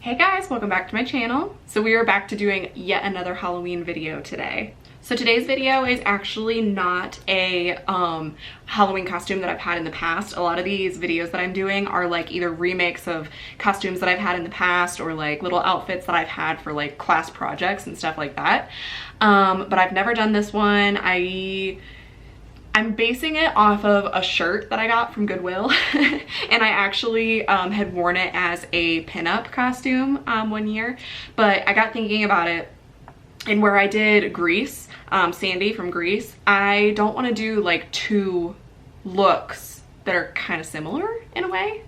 Hey guys, welcome back to my channel. So we are back to doing yet another Halloween video today. So today's video is actually not a Halloween costume that I've had in the past. A lot of these videos that I'm doing are like either remakes of costumes that I've had in the past or like little outfits that I've had for like class projects and stuff like that. But I've never done this one. I'm basing it off of a shirt that I got from Goodwill and I actually had worn it as a pinup costume one year, but I got thinking about it, and where I did Grease, Sandy from Grease, I don't want to do like two looks that are kind of similar in a way.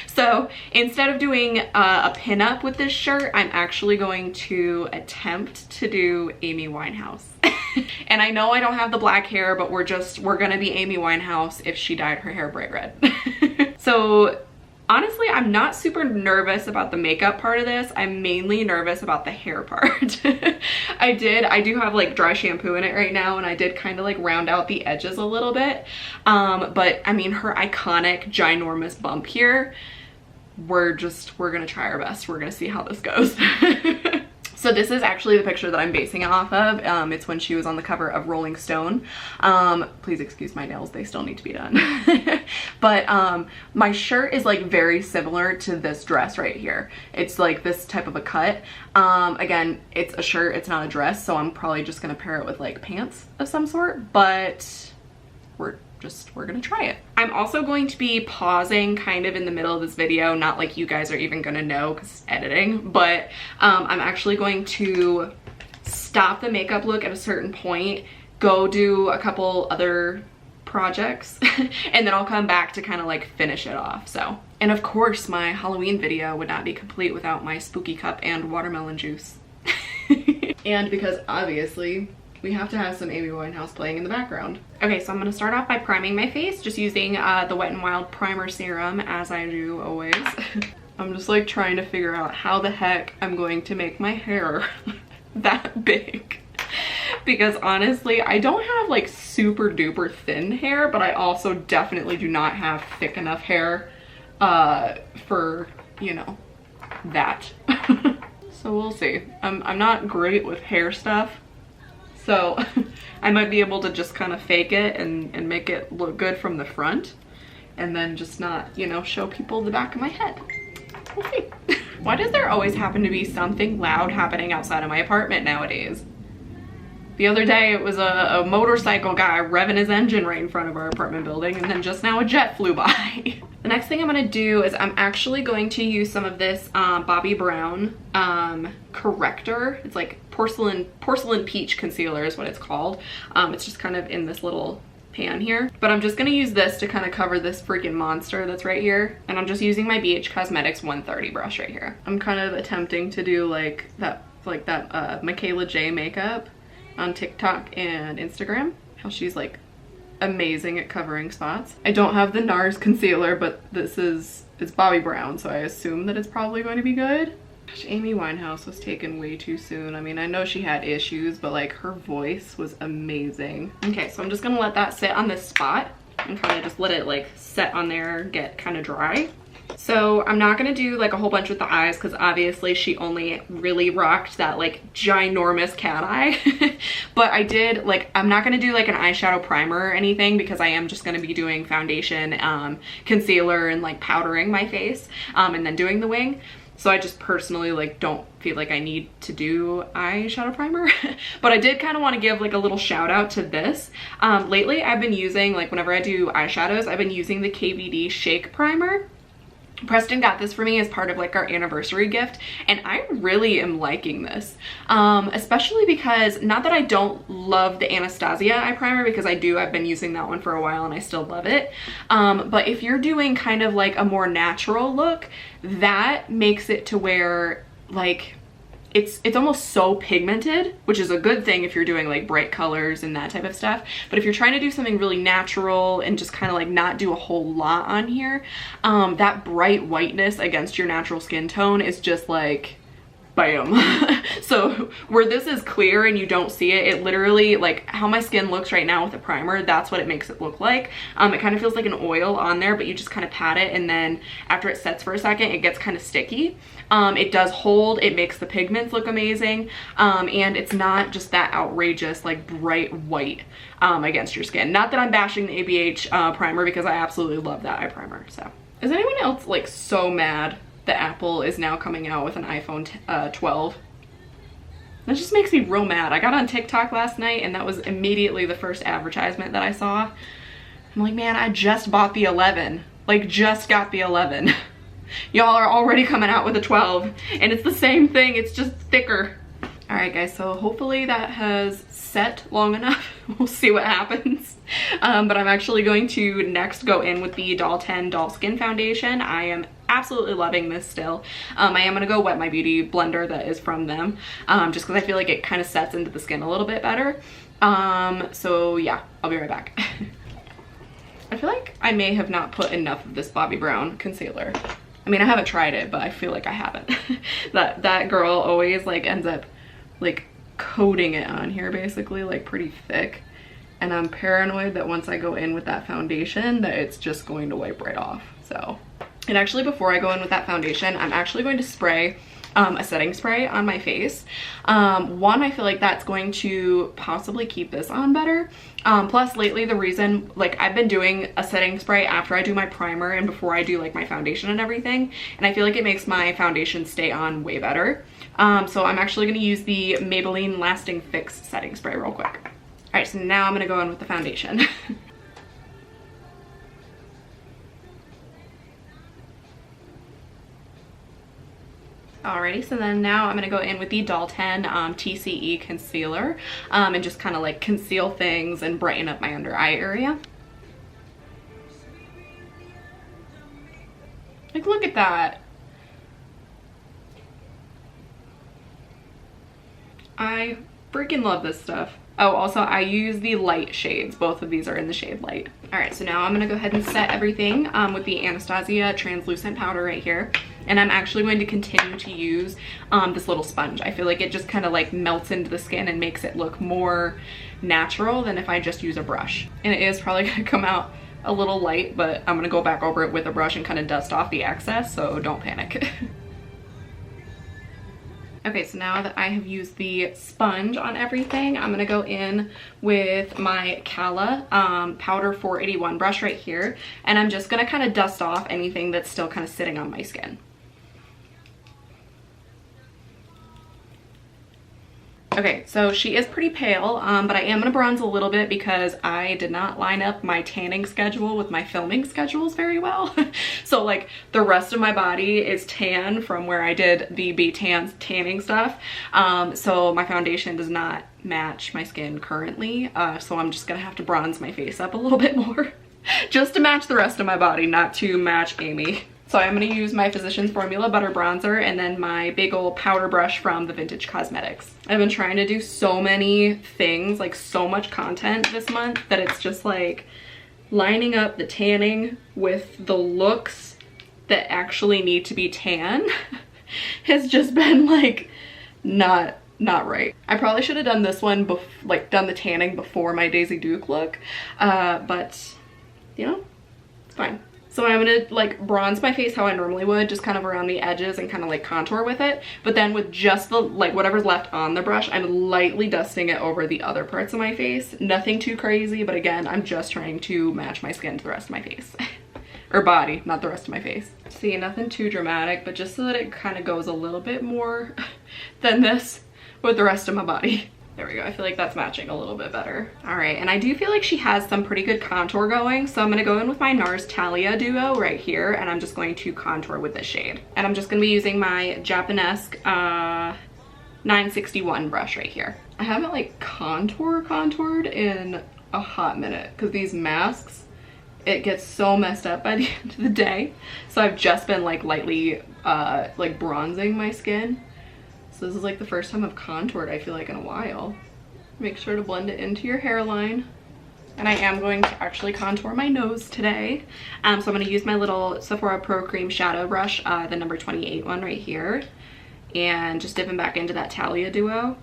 So instead of doing a pinup with this shirt, I'm actually going to attempt to do Amy Winehouse. And I know I don't have the black hair, but we're gonna be Amy Winehouse if she dyed her hair bright red. So honestly, I'm not super nervous about the makeup part of this. I'm mainly nervous about the hair part. I do have like dry shampoo in it right now, and I did kind of like round out the edges a little bit. But I mean, her iconic ginormous bump here, we're gonna try our best. We're gonna see how this goes. So this is actually the picture that I'm basing it off of. It's when she was on the cover of Rolling Stone. Please excuse my nails, they still need to be done. But my shirt is like very similar to this dress right here. It's like this type of a cut. Again, it's a shirt, it's not a dress, so I'm probably just gonna pair it with like pants of some sort, but we're gonna try it. I'm also going to be pausing kind of in the middle of this video, not like you guys are even gonna know because it's editing, but I'm actually going to stop the makeup look at a certain point, go do a couple other projects, and then I'll come back to kind of like finish it off. So, and of course my Halloween video would not be complete without my spooky cup and watermelon juice. And because obviously we have to have some Amy Winehouse playing in the background. Okay, so I'm gonna start off by priming my face, just using the Wet n Wild Primer Serum, as I do always. I'm just like trying to figure out how the heck I'm going to make my hair that big. Because honestly, I don't have like super duper thin hair, but I also definitely do not have thick enough hair for, you know, that. So we'll see. I'm not great with hair stuff. So I might be able to just kind of fake it and make it look good from the front, and then just not, you know, show people the back of my head. We'll see. Why does there always happen to be something loud happening outside of my apartment nowadays? The other day it was a motorcycle guy revving his engine right in front of our apartment building, and then just now a jet flew by. The next thing I'm gonna do is I'm actually going to use some of this Bobbi Brown corrector. It's like porcelain peach concealer is what it's called. It's just kind of in this little pan here, but I'm just gonna use this to kind of cover this freaking monster that's right here, and I'm just using my BH Cosmetics 130 brush right here. I'm kind of attempting to do like that Michaela J makeup on TikTok and Instagram, how she's like amazing at covering spots. I don't have the NARS concealer, but it's Bobbi Brown, so I assume that it's probably going to be good. Gosh, Amy Winehouse was taken way too soon. I mean, I know she had issues, but like her voice was amazing. Okay, so I'm just gonna let that sit on this spot and kind of just let it like set on there, get kind of dry. So I'm not gonna do like a whole bunch with the eyes, because obviously she only really rocked that like ginormous cat eye. But I did, like, I'm not gonna do like an eyeshadow primer or anything, because I am just gonna be doing foundation, concealer, and like powdering my face, and then doing the wing. So I just personally like don't feel like I need to do eyeshadow primer. But I did kind of want to give like a little shout out to this. Lately I've been using, like whenever I do eyeshadows, I've been using the KVD Shake Primer. Preston got this for me as part of like our anniversary gift, and I really am liking this, especially because, not that I don't love the Anastasia eye primer, because I do, I've been using that one for a while and I still love it, but if you're doing kind of like a more natural look, that makes it to where like it's almost so pigmented, which is a good thing if you're doing like bright colors and that type of stuff. But if you're trying to do something really natural and just kind of like not do a whole lot on here, that bright whiteness against your natural skin tone is just like bam. So where this is clear and you don't see it, it literally, like how my skin looks right now with the primer, that's what it makes it look like. It kind of feels like an oil on there, but you just kind of pat it, and then after it sets for a second, it gets kind of sticky. It does hold, it makes the pigments look amazing, and it's not just that outrageous like bright white against your skin. Not that I'm bashing the ABH primer, because I absolutely love that eye primer. So is anyone else like so mad that Apple is now coming out with an iPhone 12? That just makes me real mad. I got on TikTok last night and that was immediately the first advertisement that I saw. I'm like, man, I just bought the 11. Like, just got the 11. Y'all are already coming out with a 12 and it's the same thing, it's just thicker. All right guys, so hopefully that has set long enough. We'll see what happens. But I'm actually going to next go in with the Doll 10 Doll Skin Foundation. I am absolutely loving this still. I am gonna go wet my beauty blender that is from them, just because I feel like it kind of sets into the skin a little bit better. So yeah, I'll be right back. I feel like I may have not put enough of this Bobbi Brown concealer. I mean, I haven't tried it, but I feel like I haven't. that girl always like ends up like coating it on here basically, like pretty thick. And I'm paranoid that once I go in with that foundation that it's just going to wipe right off. So, and actually before I go in with that foundation, I'm actually going to spray a setting spray on my face. One, I feel like that's going to possibly keep this on better. Plus lately the reason, like I've been doing a setting spray after I do my primer and before I do like my foundation and everything. And I feel like it makes my foundation stay on way better. So I'm actually gonna use the Maybelline Lasting Fix setting spray real quick. All right, so now I'm gonna go in with the foundation. Alrighty, so then now I'm gonna go in with the Doll 10 T.C.E concealer and just kind of like conceal things and brighten up my under eye area. Like, look at that. I freaking love this stuff. Oh, also I use the light shades. Both of these are in the shade light. All right, so now I'm gonna go ahead and set everything with the Anastasia translucent powder right here. And I'm actually going to continue to use this little sponge. I feel like it just kind of like melts into the skin and makes it look more natural than if I just use a brush. And it is probably gonna come out a little light, but I'm gonna go back over it with a brush and kind of dust off the excess, so don't panic. Okay, so now that I have used the sponge on everything, I'm gonna go in with my Cala Powder 481 brush right here, and I'm just gonna kind of dust off anything that's still kind of sitting on my skin. Okay, so she is pretty pale, but I am gonna bronze a little bit because I did not line up my tanning schedule with my filming schedules very well. So like the rest of my body is tan from where I did the B-Tan tanning stuff. So my foundation does not match my skin currently. So I'm just gonna have to bronze my face up a little bit more just to match the rest of my body, not to match Amy. So I'm gonna use my Physicians Formula Butter Bronzer and then my big old powder brush from the Vintage Cosmetics. I've been trying to do so many things, like so much content this month, that it's just like lining up the tanning with the looks that actually need to be tan has just been like not right. I probably should have done this one, like done the tanning before my Daisy Duke look, but you know, it's fine. So I'm gonna like bronze my face how I normally would, just kind of around the edges and kind of like contour with it. But then with just the, like whatever's left on the brush, I'm lightly dusting it over the other parts of my face. Nothing too crazy, but again, I'm just trying to match my skin to the rest of my face. Or body, not the rest of my face. See, nothing too dramatic, but just so that it kind of goes a little bit more than this with the rest of my body. There we go, I feel like that's matching a little bit better. All right, and I do feel like she has some pretty good contour going, so I'm gonna go in with my NARS Talia duo right here, and I'm just going to contour with this shade. And I'm just gonna be using my Japanesque 961 brush right here. I haven't like contoured in a hot minute, because these masks, it gets so messed up by the end of the day. So I've just been like lightly like bronzing my skin. So this is like the first time I've contoured, I feel like, in a while. Make sure to blend it into your hairline. And I am going to actually contour my nose today. So I'm gonna use my little Sephora Pro Cream Shadow Brush, the number 28 one right here. and just dipping back into that Talia duo.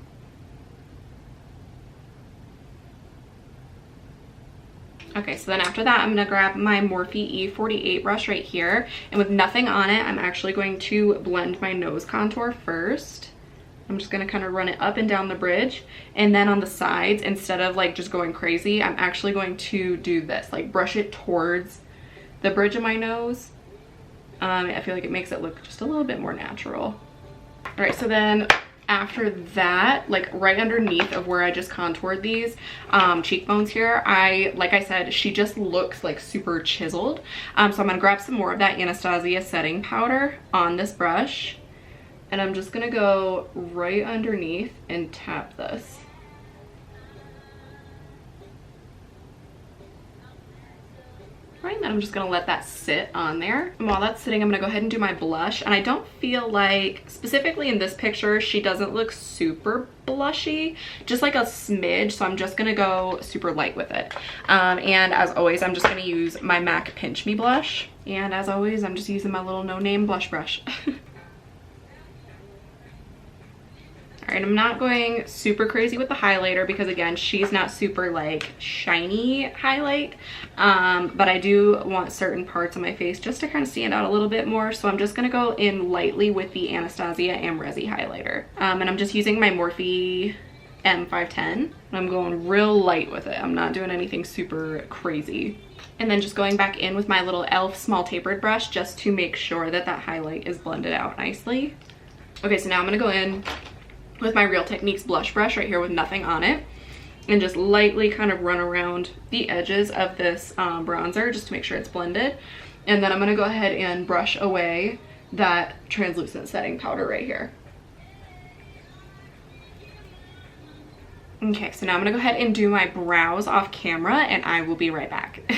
Okay, so then after that, I'm gonna grab my Morphe E48 brush right here, and with nothing on it, I'm actually going to blend my nose contour first. I'm just gonna kind of run it up and down the bridge, and then on the sides, instead of like just going crazy, I'm actually going to do this, like brush it towards the bridge of my nose. I feel like it makes it look just a little bit more natural. All right, so then after that, like right underneath of where I just contoured these cheekbones here, like I said, she just looks like super chiseled. So I'm gonna grab some more of that Anastasia setting powder on this brush, and I'm just gonna go right underneath and tap this. Right, and then I'm just gonna let that sit on there. And while that's sitting, I'm gonna go ahead and do my blush. And I don't feel like, specifically in this picture, she doesn't look super blushy, just like a smidge. So I'm just gonna go super light with it. And as always, I'm just gonna use my MAC Pinch Me blush. And as always, I'm just using my little no-name blush brush. All right, I'm not going super crazy with the highlighter because again, she's not super like shiny highlight, but I do want certain parts of my face just to kind of stand out a little bit more. So I'm just gonna go in lightly with the Anastasia Amrezy highlighter. And I'm just using my Morphe M510, and I'm going real light with it. I'm not doing anything super crazy. And then just going back in with my little e.l.f. small tapered brush just to make sure that that highlight is blended out nicely. Okay, so now I'm gonna go in with my Real Techniques blush brush right here with nothing on it, and just lightly kind of run around the edges of this bronzer just to make sure it's blended. And then I'm gonna go ahead and brush away that translucent setting powder right here. Okay, so now I'm gonna go ahead and do my brows off camera, and I will be right back.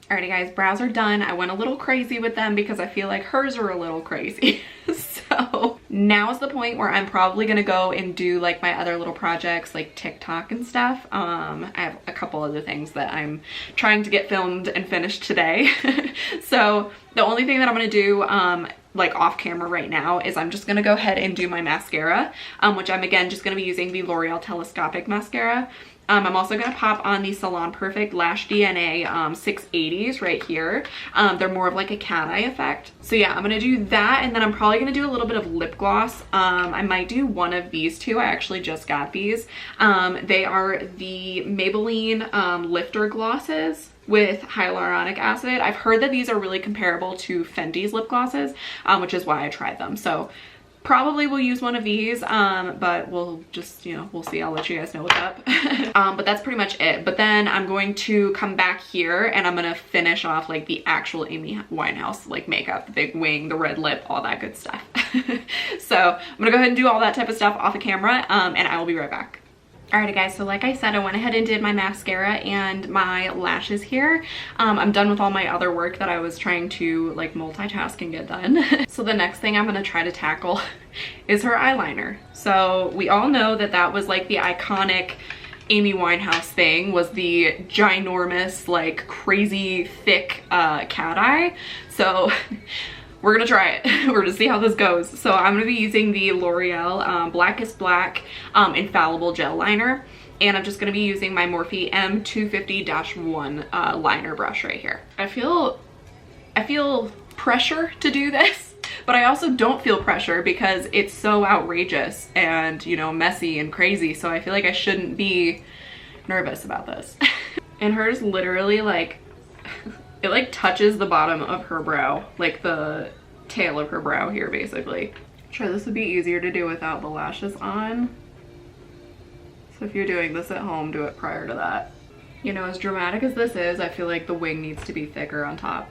Alrighty guys, brows are done. I went a little crazy with them because I feel like hers are a little crazy. So now is the point where I'm probably gonna go and do like my other little projects like TikTok and stuff. I have a couple other things that I'm trying to get filmed and finished today. So the only thing that I'm gonna do like off camera right now is I'm just gonna go ahead and do my mascara, which I'm again just gonna be using the L'Oreal Telescopic mascara. I'm also gonna pop on the Salon Perfect Lash DNA 680s right here. They're more of like a cat eye effect. So yeah, I'm gonna do that, and then I'm probably gonna do a little bit of lip gloss. I might do one of these two. I actually just got these. They are the Maybelline lifter glosses with hyaluronic acid. I've heard that these are really comparable to Fenty's lip glosses, which is why I tried them. So probably will use one of these, but we'll just, you know, we'll see. I'll let you guys know what's up. But that's pretty much it. But then I'm going to come back here and I'm gonna finish off like the actual Amy Winehouse like makeup, the big wing, the red lip, all that good stuff. So I'm gonna go ahead and do all that type of stuff off the camera, and I will be right back. Alrighty guys, so like I said, I went ahead and did my mascara and my lashes here. I'm done with all my other work that I was trying to like multitask and get done. So the next thing I'm gonna try to tackle is her eyeliner. So we all know that that was like the iconic Amy Winehouse thing, was the ginormous, like crazy thick cat eye. So we're gonna try it. We're gonna see how this goes. So I'm gonna be using the L'Oreal Blackest Black Infallible Gel Liner. And I'm just gonna be using my Morphe M250-1 liner brush right here. I feel pressure to do this, but I also don't feel pressure because it's so outrageous and, you know, messy and crazy. So I feel like I shouldn't be nervous about this. And hers literally like, it like touches the bottom of her brow, like the tail of her brow here basically. Sure, this would be easier to do without the lashes on. So if you're doing this at home, do it prior to that. You know, as dramatic as this is, I feel like the wing needs to be thicker on top.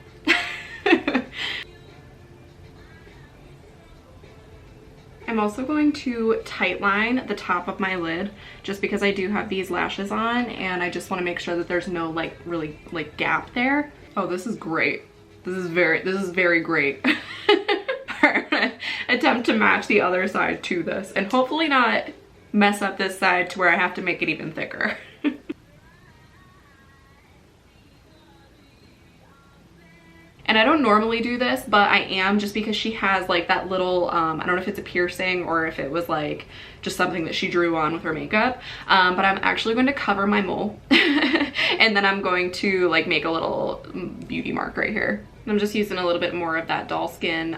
I'm also going to tightline the top of my lid just because I do have these lashes on and I just want to make sure that there's no like really like gap there. Oh, this is great. This is very great. I'm gonna attempt to match the other side to this and hopefully not mess up this side to where I have to make it even thicker. And I don't normally do this, but I am, just because she has like that little, I don't know if it's a piercing or if it was like just something that she drew on with her makeup. But I'm actually going to cover my mole and then I'm going to like make a little beauty mark right here. I'm just using a little bit more of that Doll Skin,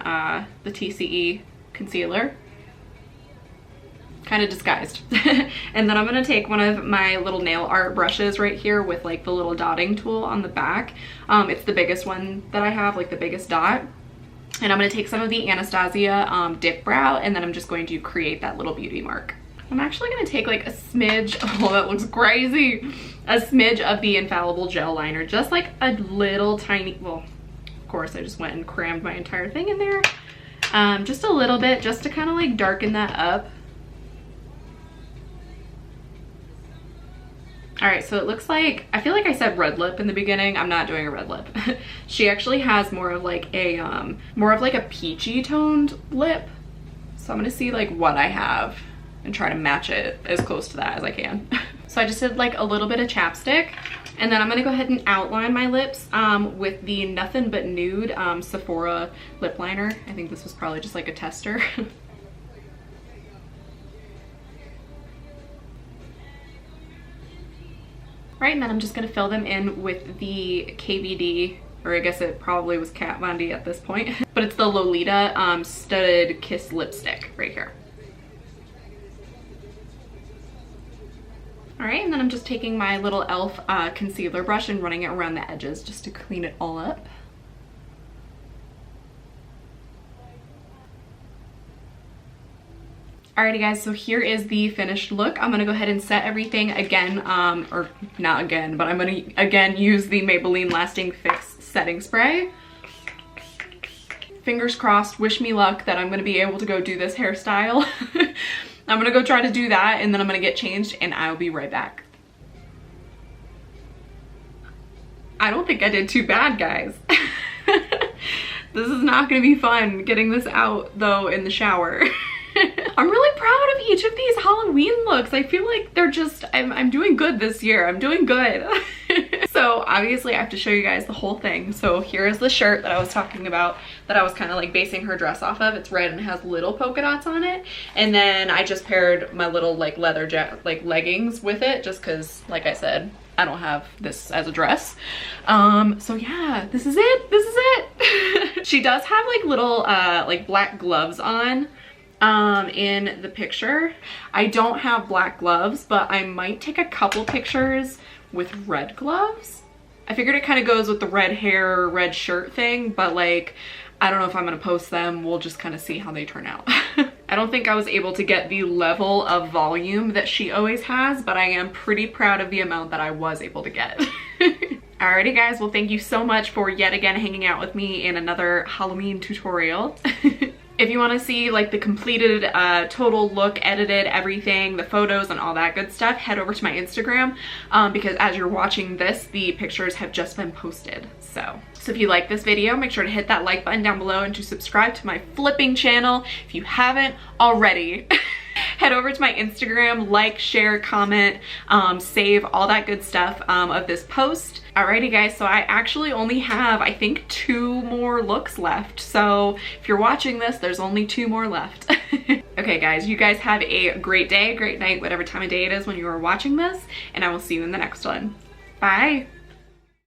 the T.C.E concealer. Kind of disguised. And then I'm gonna take one of my little nail art brushes right here with like the little dotting tool on the back. It's the biggest one that I have, like the biggest dot. And I'm gonna take some of the Anastasia Dipbrow, and then I'm just going to create that little beauty mark. I'm actually gonna take like a smidge, oh that looks crazy, a smidge of the Infallible gel liner, just like a little tiny, well, of course I just went and crammed my entire thing in there. Just a little bit, just to kind of like darken that up. All right, so it looks like, I feel like I said red lip in the beginning. I'm not doing a red lip. She actually has more of like a peachy toned lip. So I'm gonna see like what I have and try to match it as close to that as I can. So I just did like a little bit of chapstick, and then I'm gonna go ahead and outline my lips with the Nothin but Nude Sephora lip liner. I think this was probably just like a tester. Right, and then I'm just gonna fill them in with the KVD, or I guess it probably was Kat Von D at this point, but it's the Lolita Studded Kiss Lipstick right here. All right, and then I'm just taking my little e.l.f. concealer brush and running it around the edges just to clean it all up. Alrighty guys, so here is the finished look. I'm gonna go ahead and set everything again, or not again, but I'm gonna again use the Maybelline Lasting Fix setting spray. Fingers crossed, wish me luck that I'm gonna be able to go do this hairstyle. I'm gonna go try to do that, and then I'm gonna get changed and I'll be right back. I don't think I did too bad, guys. This is not gonna be fun getting this out though in the shower. I'm really proud of each of these Halloween looks. I feel like they're just, I'm doing good this year. I'm doing good. So obviously I have to show you guys the whole thing. So here is the shirt that I was talking about, that I was kind of like basing her dress off of. It's red and has little polka dots on it. And then I just paired my little like leather leggings with it, just cause like I said, I don't have this as a dress. So yeah, this is it. This is it. She does have like little like black gloves on in the picture. I don't have black gloves, but I might take a couple pictures with red gloves. I figured it kind of goes with the red hair, red shirt thing, but like, I don't know if I'm gonna post them. We'll just kind of see how they turn out. I don't think I was able to get the level of volume that she always has, but I am pretty proud of the amount that I was able to get. Alrighty guys, well thank you so much for yet again hanging out with me in another Halloween tutorial. If you want to see like the completed total look, edited everything, the photos and all that good stuff, head over to my Instagram because as you're watching this, the pictures have just been posted. So if you like this video, make sure to hit that like button down below and to subscribe to my flipping channel if you haven't already. Head over to my Instagram, like, share, comment, save, all that good stuff of this post. Alrighty guys, so I actually only have, I think, 2 more looks left. So if you're watching this, there's only 2 more left. Okay guys, you guys have a great day, great night, whatever time of day it is when you are watching this, and I will see you in the next one. Bye!